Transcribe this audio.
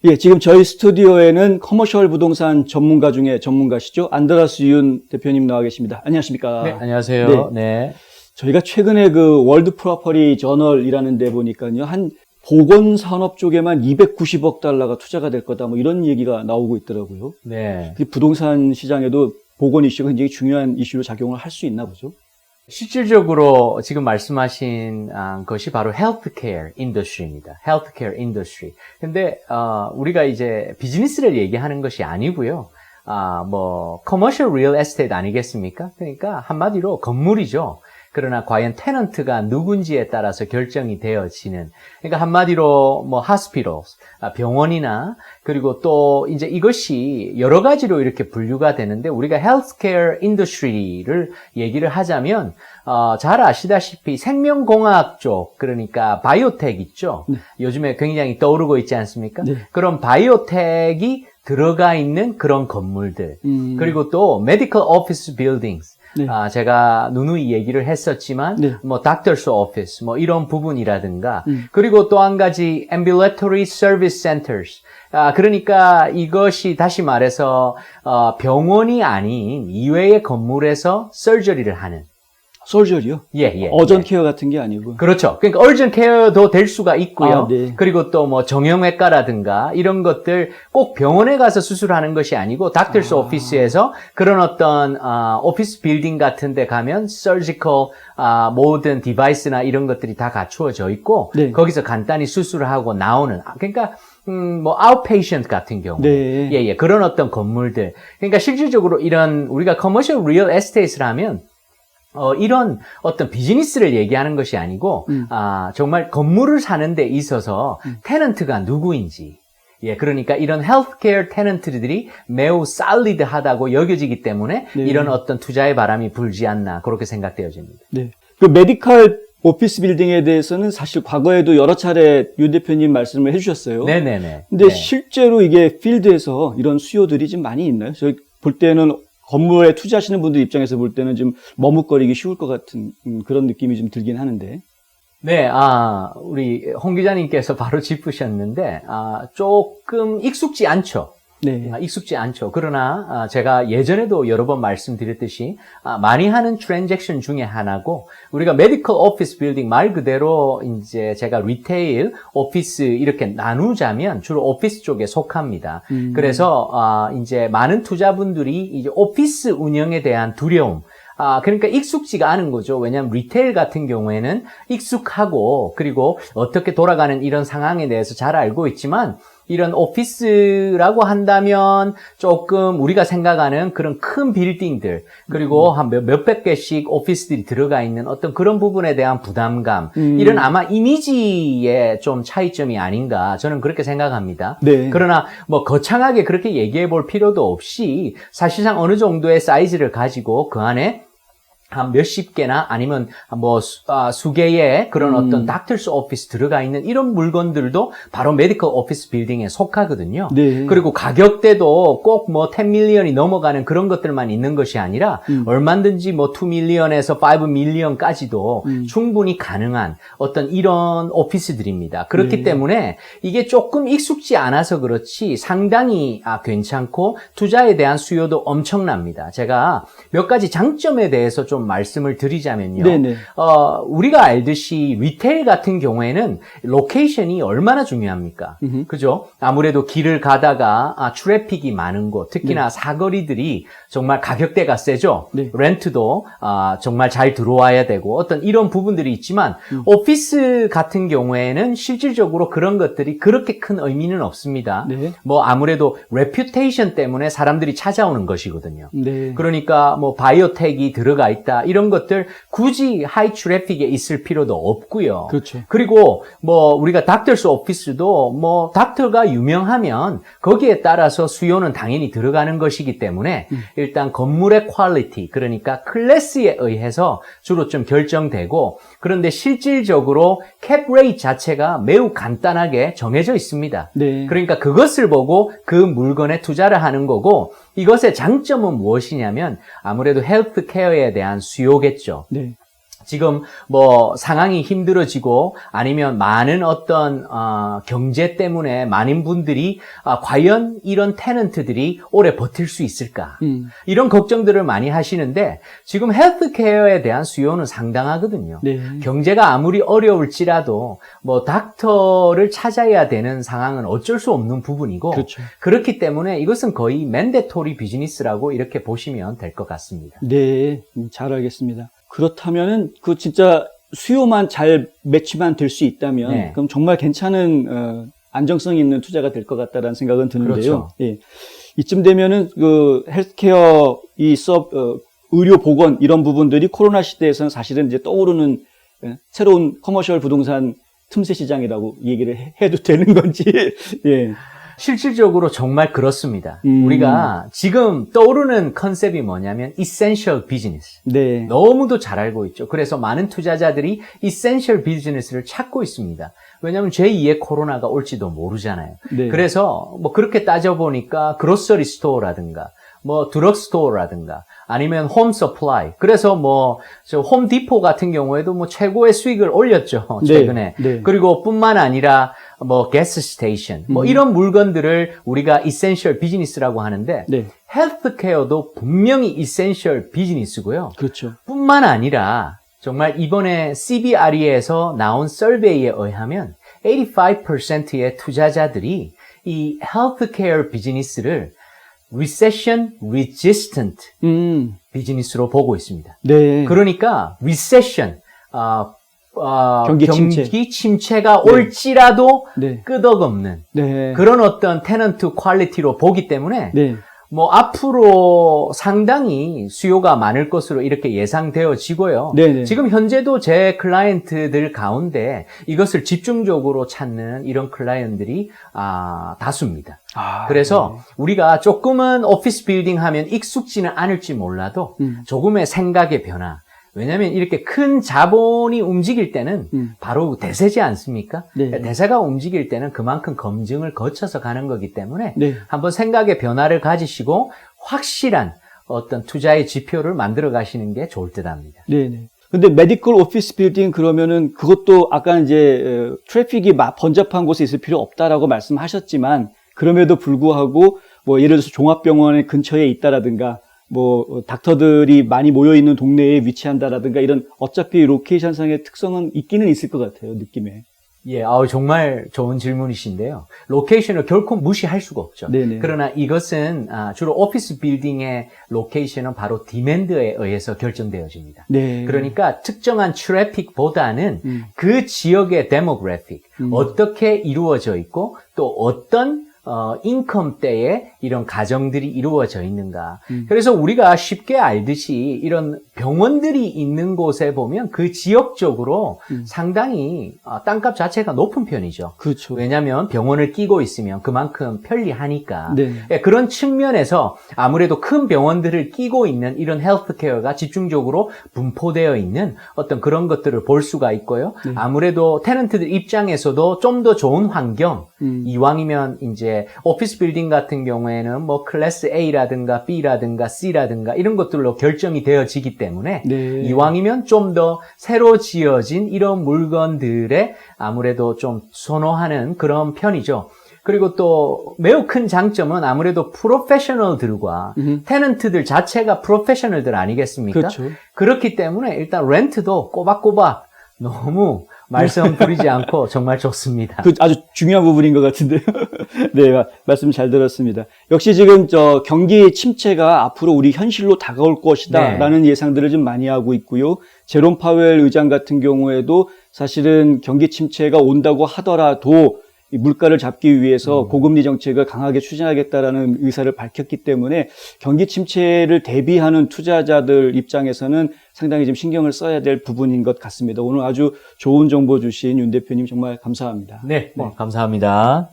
예, 지금 저희 스튜디오에는 커머셜 부동산 전문가 중에 전문가시죠. 안드라스 윤 대표님 나와 계십니다. 안녕하십니까? 네, 안녕하세요. 네. 저희가 최근에 그 월드 프로퍼리 저널이라는 데 보니까요. 한 보건 산업 쪽에만 290억 달러가 투자가 될 거다. 뭐 이런 얘기가 나오고 있더라고요. 네. 부동산 시장에도 보건 이슈가 굉장히 중요한 이슈로 작용을 할 수 있나 보죠. 실질적으로 지금 말씀하신 것이 바로 헬스케어 인더스트리입니다. 헬스케어 인더스트리. 근데 우리가 이제 비즈니스를 얘기하는 것이 아니고요. 커머셜 리얼 에스테이트 아니겠습니까? 그러니까 한마디로 건물이죠. 그러나 과연 테넌트가 누군지에 따라서 결정이 되어지는, 그러니까 한마디로 hospitals, 병원이나, 그리고 또 이제 이것이 여러 가지로 이렇게 분류가 되는데, 우리가 healthcare industry를 얘기를 하자면 잘 아시다시피 생명공학 쪽, 그러니까 바이오텍 있죠. 네. 요즘에 굉장히 떠오르고 있지 않습니까? 네. 그런 바이오텍이 들어가 있는 그런 건물들, 그리고 또 medical office buildings. 네. 제가 누누이 얘기를 했었지만, 네. doctor's office, 이런 부분이라든가, 그리고 또 한 가지, ambulatory service centers. 그러니까 이것이 다시 말해서, 병원이 아닌 이외의 건물에서 서저리를 하는. 솔저리요? 예. 어전 케어 같은 게 아니고. 그렇죠. 그러니까 어전 케어도 될 수가 있고요. 네. 그리고 또 정형외과라든가 이런 것들 꼭 병원에 가서 수술하는 것이 아니고 닥터스 오피스에서 그런 어떤 오피스 빌딩 같은 데 가면 서지컬 모든 디바이스나 이런 것들이 다 갖추어져 있고 네. 거기서 간단히 수술을 하고 나오는 그러니까 outpatient 같은 경우. 네. 예. 그런 어떤 건물들. 그러니까 실질적으로 이런 우리가 commercial real estate를 하면 이런 어떤 비즈니스를 얘기하는 것이 아니고, 정말 건물을 사는 데 있어서 테넌트가 누구인지, 예, 그러니까 이런 헬스케어 테넌트들이 매우 솔리드하다고 여겨지기 때문에 네. 이런 어떤 투자의 바람이 불지 않나, 그렇게 생각되어집니다. 네. 그 메디컬 오피스 빌딩에 대해서는 사실 과거에도 여러 차례 윤 대표님 말씀을 해주셨어요. 네네네. 근데 네. 실제로 이게 필드에서 이런 수요들이 좀 많이 있나요? 저희 볼 때는 건물에 투자하시는 분들 입장에서 볼 때는 좀 머뭇거리기 쉬울 것 같은 그런 느낌이 좀 들긴 하는데. 네, 우리 홍 기자님께서 바로 짚으셨는데, 조금 익숙지 않죠. 네. 익숙지 않죠. 그러나 제가 예전에도 여러 번 말씀드렸듯이 많이 하는 트랜잭션 중에 하나고 우리가 메디컬 오피스 빌딩 말 그대로 이제 제가 리테일, 오피스 이렇게 나누자면 주로 오피스 쪽에 속합니다. 그래서 이제 많은 투자분들이 이제 오피스 운영에 대한 두려움 그러니까 익숙지가 않은 거죠. 왜냐하면 리테일 같은 경우에는 익숙하고 그리고 어떻게 돌아가는 이런 상황에 대해서 잘 알고 있지만 이런 오피스라고 한다면 조금 우리가 생각하는 그런 큰 빌딩들 그리고 한 몇백 개씩 오피스들이 들어가 있는 어떤 그런 부분에 대한 부담감 이런 아마 이미지의 좀 차이점이 아닌가 저는 그렇게 생각합니다. 네. 그러나 거창하게 그렇게 얘기해 볼 필요도 없이 사실상 어느 정도의 사이즈를 가지고 그 안에 한 몇십 개나 아니면 수 개의 그런 어떤 닥터스 오피스 들어가 있는 이런 물건들도 바로 메디컬 오피스 빌딩에 속하거든요. 네. 그리고 가격대도 꼭 10 밀리언이 넘어가는 그런 것들만 있는 것이 아니라 얼마든지 2 밀리언에서 5 밀리언까지도 충분히 가능한 어떤 이런 오피스들입니다. 그렇기 네. 때문에 이게 조금 익숙지 않아서 그렇지 상당히 괜찮고 투자에 대한 수요도 엄청납니다. 제가 몇 가지 장점에 대해서 좀 말씀을 드리자면요. 네네. 우리가 알듯이 리테일 같은 경우에는 로케이션이 얼마나 중요합니까? 그죠? 아무래도 길을 가다가 트래픽이 많은 곳, 특히나 네. 사거리들이 정말 가격대가 세죠. 네. 렌트도 정말 잘 들어와야 되고 어떤 이런 부분들이 있지만 오피스 같은 경우에는 실질적으로 그런 것들이 그렇게 큰 의미는 없습니다. 네. 아무래도 레퓨테이션 때문에 사람들이 찾아오는 것이거든요. 네. 그러니까 바이오텍이 들어가 있다. 이런 것들 굳이 하이 트래픽에 있을 필요도 없고요. 그렇죠. 그리고 우리가 닥터스 오피스도 닥터가 유명하면 거기에 따라서 수요는 당연히 들어가는 것이기 때문에 일단 건물의 퀄리티 그러니까 클래스에 의해서 주로 좀 결정되고 그런데 실질적으로 캡 레이트 자체가 매우 간단하게 정해져 있습니다. 네. 그러니까 그것을 보고 그 물건에 투자를 하는 거고 이것의 장점은 무엇이냐면 아무래도 헬스케어에 대한 수요겠죠. 네. 지금 뭐 상황이 힘들어지고 아니면 많은 어떤 경제 때문에 많은 분들이 과연 이런 테넌트들이 오래 버틸 수 있을까? 이런 걱정들을 많이 하시는데 지금 헬스케어에 대한 수요는 상당하거든요. 네. 경제가 아무리 어려울지라도 뭐 닥터를 찾아야 되는 상황은 어쩔 수 없는 부분이고 그렇죠. 그렇기 때문에 이것은 거의 맨데토리 비즈니스라고 이렇게 보시면 될 것 같습니다. 네, 잘 알겠습니다. 그렇다면은 그 진짜 수요만 잘 매치만 될 수 있다면 네. 그럼 정말 괜찮은 안정성 있는 투자가 될 것 같다라는 생각은 드는데요. 그렇죠. 예. 이쯤 되면은 그 헬스케어 이 수업 의료 보건 이런 부분들이 코로나 시대에서는 사실은 이제 떠오르는 새로운 커머셜 부동산 틈새 시장이라고 얘기를 해도 되는 건지. 예. 실질적으로 정말 그렇습니다. 우리가 지금 떠오르는 컨셉이 뭐냐면 essential business. 네. 너무도 잘 알고 있죠. 그래서 많은 투자자들이 essential business를 찾고 있습니다. 왜냐하면 제2의 코로나가 올지도 모르잖아요. 네. 그래서 뭐 그렇게 따져보니까 그로서리 스토어라든가 뭐 드럭스토어라든가 아니면 홈 서플라이. 그래서 뭐 저 홈디포 같은 경우에도 뭐 최고의 수익을 올렸죠. 최근에. 네. 네. 그리고 뿐만 아니라 뭐 가스 스테이션 뭐 이런 물건들을 우리가 이센셜 비즈니스라고 하는데 네. 헬스케어도 분명히 이센셜 비즈니스고요. 그렇죠. 뿐만 아니라 정말 이번에 CBRE에서 나온 서베이에 의하면 85%의 투자자들이 이 헬스케어 비즈니스를 recession resistant 비즈니스로 보고 있습니다. 네. 그러니까 recession 경기 침체가 올지라도 네. 끄덕없는 네. 그런 어떤 테넌트 퀄리티로 보기 때문에 네. 뭐 앞으로 상당히 수요가 많을 것으로 이렇게 예상되어지고요. 네네. 지금 현재도 제 클라이언트들 가운데 이것을 집중적으로 찾는 이런 클라이언트들이 다수입니다. 그래서 우리가 조금은 오피스 빌딩 하면 익숙지는 않을지 몰라도 조금의 생각의 변화. 왜냐하면 이렇게 큰 자본이 움직일 때는 바로 대세지 않습니까? 네. 대세가 움직일 때는 그만큼 검증을 거쳐서 가는 거기 때문에 네. 한번 생각의 변화를 가지시고 확실한 어떤 투자의 지표를 만들어 가시는 게 좋을 듯 합니다. 네네. 근데 메디컬 오피스 빌딩 그러면은 그것도 아까 이제 트래픽이 번잡한 곳에 있을 필요 없다라고 말씀하셨지만 그럼에도 불구하고 뭐 예를 들어서 종합병원의 근처에 있다라든가 뭐 닥터들이 많이 모여 있는 동네에 위치한다라든가 이런 어차피 로케이션상의 특성은 있기는 있을 것 같아요, 느낌에. 예, 정말 좋은 질문이신데요. 로케이션을 결코 무시할 수가 없죠. 네네. 그러나 이것은 주로 오피스 빌딩의 로케이션은 바로 디맨드에 의해서 결정되어집니다. 네. 그러니까 특정한 트래픽보다는 그 지역의 데모그래픽, 어떻게 이루어져 있고 또 어떤 인컴대에 이런 가정들이 이루어져 있는가. 그래서 우리가 쉽게 알듯이 이런 병원들이 있는 곳에 보면 그 지역적으로 상당히 땅값 자체가 높은 편이죠. 그렇죠. 왜냐하면 병원을 끼고 있으면 그만큼 편리하니까. 네. 예, 그런 측면에서 아무래도 큰 병원들을 끼고 있는 이런 헬스케어가 집중적으로 분포되어 있는 어떤 그런 것들을 볼 수가 있고요. 네. 아무래도 테넌트들 입장에서도 좀 더 좋은 환경, 이왕이면 이제 오피스 빌딩 같은 경우에는 뭐 클래스 A라든가 B라든가 C라든가 이런 것들로 결정이 되어지기 때문에 네. 이왕이면 좀 더 새로 지어진 이런 물건들에 아무래도 좀 선호하는 그런 편이죠. 그리고 또 매우 큰 장점은 아무래도 프로페셔널들과 테넌트들 자체가 프로페셔널들 아니겠습니까? 그렇죠. 그렇기 때문에 일단 렌트도 꼬박꼬박 너무 말씀 부리지 않고 정말 좋습니다. 그 아주 중요한 부분인 것 같은데요. 네, 말씀 잘 들었습니다. 역시 지금 경기 침체가 앞으로 우리 현실로 다가올 것이다라는 예상들을 좀 많이 하고 있고요. 제롬 파웰 의장 같은 경우에도 사실은 경기 침체가 온다고 하더라도 이 물가를 잡기 위해서 고금리 정책을 강하게 추진하겠다라는 의사를 밝혔기 때문에 경기 침체를 대비하는 투자자들 입장에서는 상당히 좀 신경을 써야 될 부분인 것 같습니다. 오늘 아주 좋은 정보 주신 윤 대표님 정말 감사합니다. 네, 감사합니다.